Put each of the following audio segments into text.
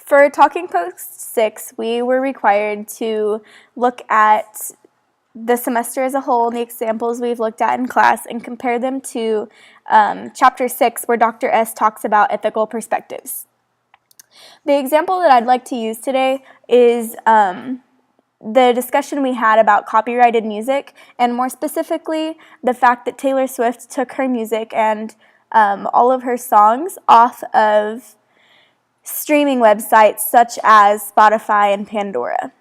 For Talking Post 6, we were required to look at the semester as a whole and the examples we've looked at in class and compare them to Chapter 6, where Dr. S talks about ethical perspectives. The example that I'd like to use today is the discussion we had about copyrighted music, and more specifically, the fact that Taylor Swift took her music and all of her songs off of streaming websites such as Spotify and Pandora.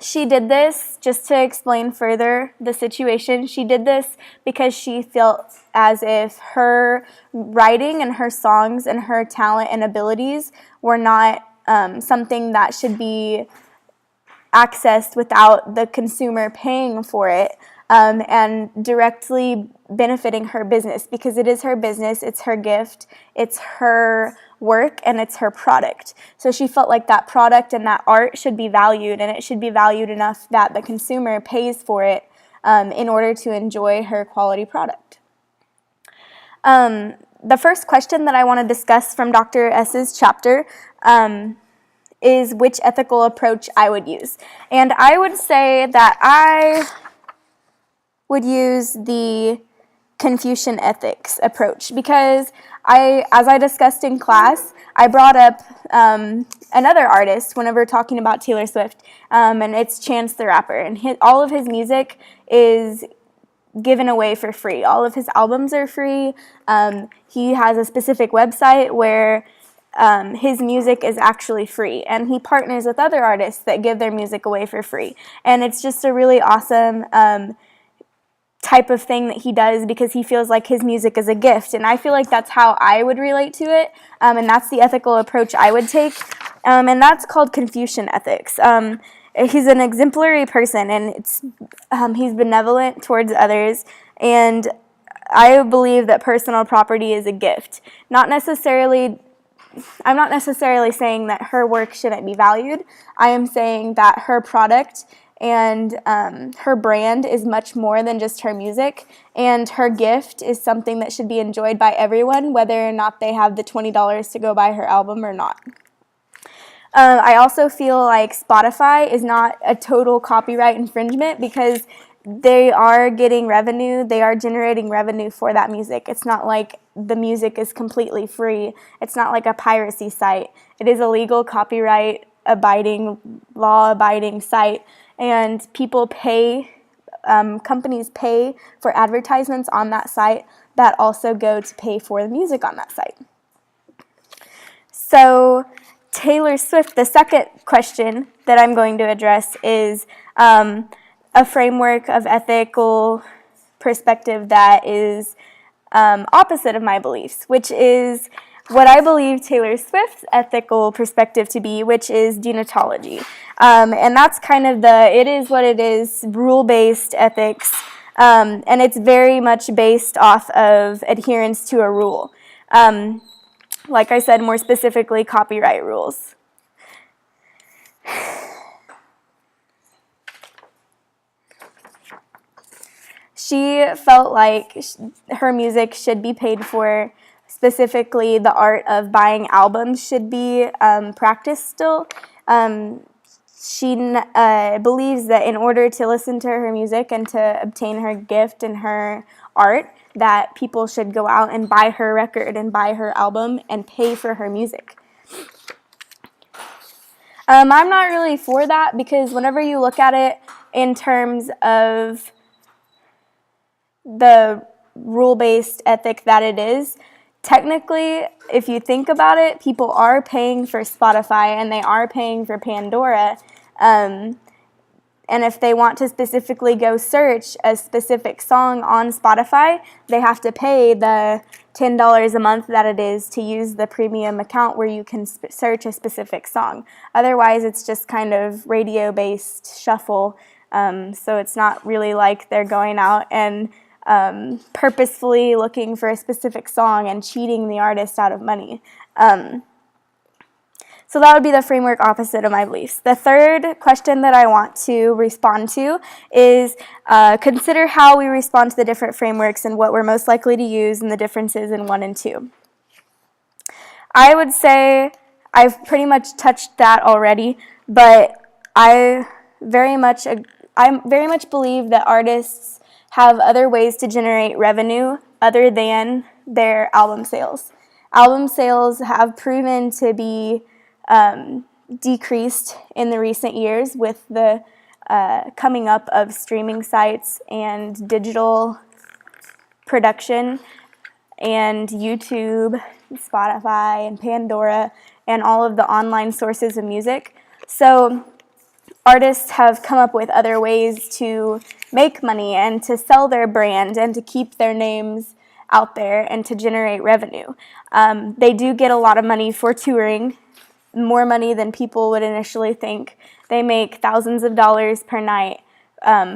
She did this, just to explain further the situation, she did this because she felt as if her writing and her songs and her talent and abilities were not something that should be accessed without the consumer paying for it and directly benefiting her business, because it is her business, it's her gift, it's her work, and it's her product. So she felt like that product and that art should be valued, and it should be valued enough that the consumer pays for it in order to enjoy her quality product. The first question that I want to discuss from Dr. S's chapter is which ethical approach I would use. And I would say that I would use the Confucian ethics approach, because as I discussed in class, I brought up another artist whenever talking about Taylor Swift, and it's Chance the Rapper, and all of his music is given away for free. All of his albums are free. He has a specific website where his music is actually free, and he partners with other artists that give their music away for free, and it's just a really awesome type of thing that he does, because he feels like his music is a gift, and I feel like that's how I would relate to it, and that's the ethical approach I would take, and that's called Confucian ethics. He's an exemplary person, and he's benevolent towards others, and I believe that personal property is a gift. I'm not necessarily saying that her work shouldn't be valued. I am saying that her product and her brand is much more than just her music, and her gift is something that should be enjoyed by everyone, whether or not they have the $20 to go buy her album or not. I also feel like Spotify is not a total copyright infringement, because they are getting revenue, they are generating revenue for that music. It's not like the music is completely free. It's not like a piracy site. It is a legal copyright-abiding, law-abiding site, and people pay, companies pay for advertisements on that site that also go to pay for the music on that site. So Taylor Swift, the second question that I'm going to address is a framework of ethical perspective that is opposite of my beliefs, which is what I believe Taylor Swift's ethical perspective to be, which is deontology. And that's kind of it is what it is, rule-based ethics, and it's very much based off of adherence to a rule. Like I said, more specifically, copyright rules. She felt like her music should be paid for. Specifically, the art of buying albums should be practiced still. She believes that in order to listen to her music and to obtain her gift and her art, that people should go out and buy her record and buy her album and pay for her music. I'm not really for that, because whenever you look at it in terms of the rule-based ethic that it is, technically, if you think about it, people are paying for Spotify and they are paying for Pandora, and if they want to specifically go search a specific song on Spotify, they have to pay the $10 a month that it is to use the premium account where you can search a specific song. Otherwise, it's just kind of radio-based shuffle, so it's not really like they're going out and purposefully looking for a specific song and cheating the artist out of money. So that would be the framework opposite of my beliefs. The third question that I want to respond to is consider how we respond to the different frameworks and what we're most likely to use and the differences in 1 and 2. I would say I've pretty much touched that already, but I very much believe that artists have other ways to generate revenue other than their album sales. Album sales have proven to be decreased in the recent years with the coming up of streaming sites and digital production and YouTube, Spotify, and Pandora, and all of the online sources of music. So artists have come up with other ways to make money and to sell their brand and to keep their names out there and to generate revenue. They do get a lot of money for touring, more money than people would initially think. They make thousands of dollars per night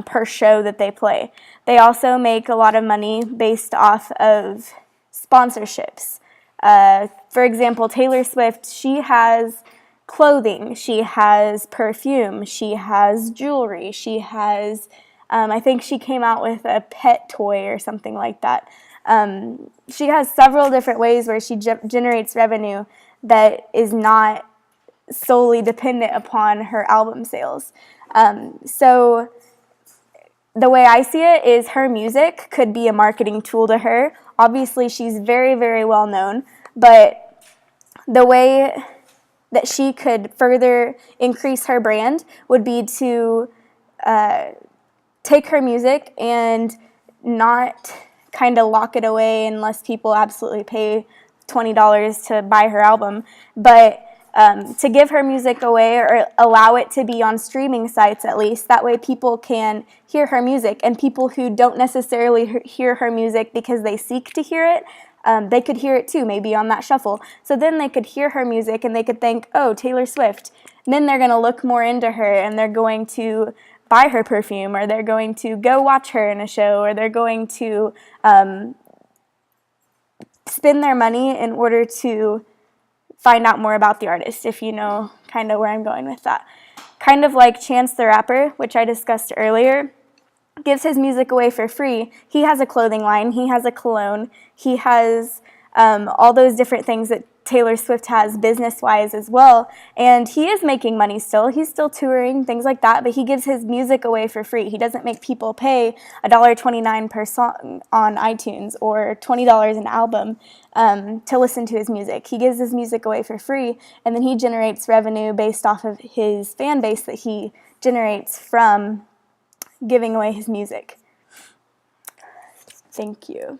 per show that they play. They also make a lot of money based off of sponsorships. For example, Taylor Swift, she has clothing, she has perfume, she has jewelry, she has, I think she came out with a pet toy or something like that. She has several different ways where she generates revenue that is not solely dependent upon her album sales. So the way I see it is her music could be a marketing tool to her. Obviously, she's very, very well known, but the way that she could further increase her brand would be to take her music and not kind of lock it away unless people absolutely pay $20 to buy her album, but to give her music away or allow it to be on streaming sites at least. That way people can hear her music, and people who don't necessarily hear her music because they seek to hear it, they could hear it too, maybe on that shuffle. So then they could hear her music and they could think, oh, Taylor Swift. And then they're going to look more into her and they're going to buy her perfume, or they're going to go watch her in a show, or they're going to spend their money in order to find out more about the artist, if you know kind of where I'm going with that. Kind of like Chance the Rapper, which I discussed earlier, gives his music away for free. He has a clothing line, he has a cologne, he has all those different things that Taylor Swift has business-wise as well, and he is making money still. He's still touring, things like that, but he gives his music away for free. He doesn't make people pay $1.29 per song on iTunes or $20 an album to listen to his music. He gives his music away for free, and then he generates revenue based off of his fan base that he generates from giving away his music. Thank you.